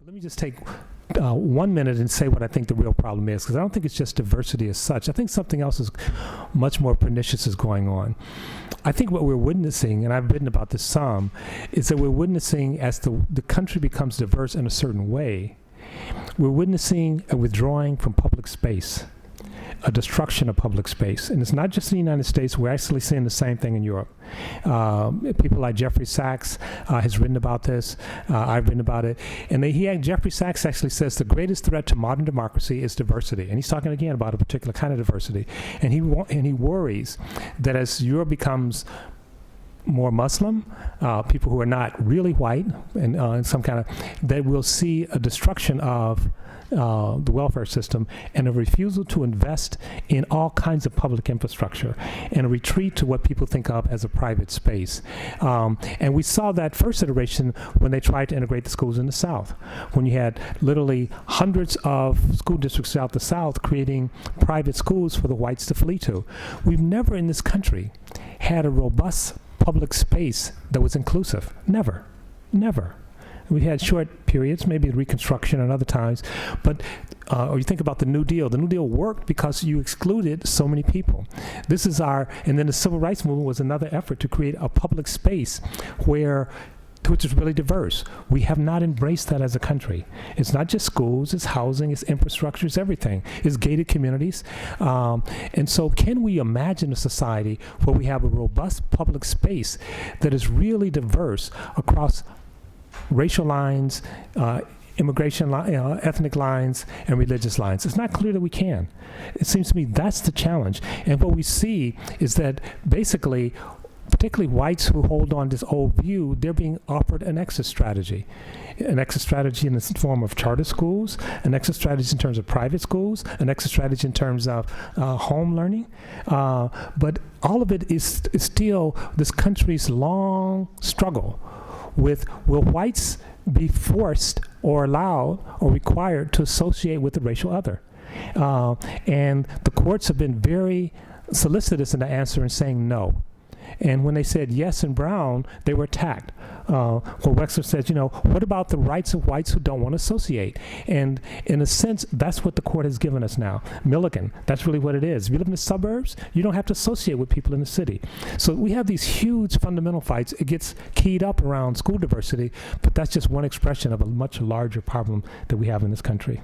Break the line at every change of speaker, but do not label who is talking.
Let me just take 1 minute and say what I think the real problem is, because I don't think it's just diversity as such. I think something else is much more pernicious is going on. I think what we're witnessing, and I've written about this some, is that we're witnessing as the country becomes diverse in a certain way, we're witnessing a withdrawing from public space, a destruction of public space. And it's not just in the United States, we're actually seeing the same thing in Europe. People like Jeffrey Sachs has written about this. I've written about it. And Jeffrey Sachs actually says the greatest threat to modern democracy is diversity. And he's talking again about a particular kind of diversity. And he worries that as Europe becomes more Muslim, people who are not really white, and in some kind of, that we'll see a destruction of the welfare system and a refusal to invest in all kinds of public infrastructure and a retreat to what people think of as a private space. And we saw that first iteration when they tried to integrate the schools in the South, when you had literally hundreds of school districts throughout the South creating private schools for the whites to flee to. We've never in this country had a robust public space that was inclusive. Never. We had short periods, maybe Reconstruction and other times, but or you think about the New Deal. The New Deal worked because you excluded so many people. And then the Civil Rights Movement was another effort to create a public space which is really diverse. We have not embraced that as a country. It's not just schools, it's housing, it's infrastructure, it's everything. It's gated communities. And so can we imagine a society where we have a robust public space that is really diverse across racial lines, immigration, ethnic lines, and religious lines? It's not clear that we can. It seems to me that's the challenge. And what we see is that basically, particularly whites who hold on this old view, they're being offered an exit strategy. An exit strategy in the form of charter schools, an exit strategy in terms of private schools, an exit strategy in terms of home learning. But all of it is still this country's long struggle with, will whites be forced or allowed or required to associate with the racial other? And the courts have been very solicitous in the answer and saying no. And when they said yes in Brown, they were attacked. Well, Wexler says, what about the rights of whites who don't want to associate? And in a sense, that's what the court has given us now. Milligan, that's really what it is. If you live in the suburbs, you don't have to associate with people in the city. So we have these huge fundamental fights. It gets keyed up around school diversity, but that's just one expression of a much larger problem that we have in this country.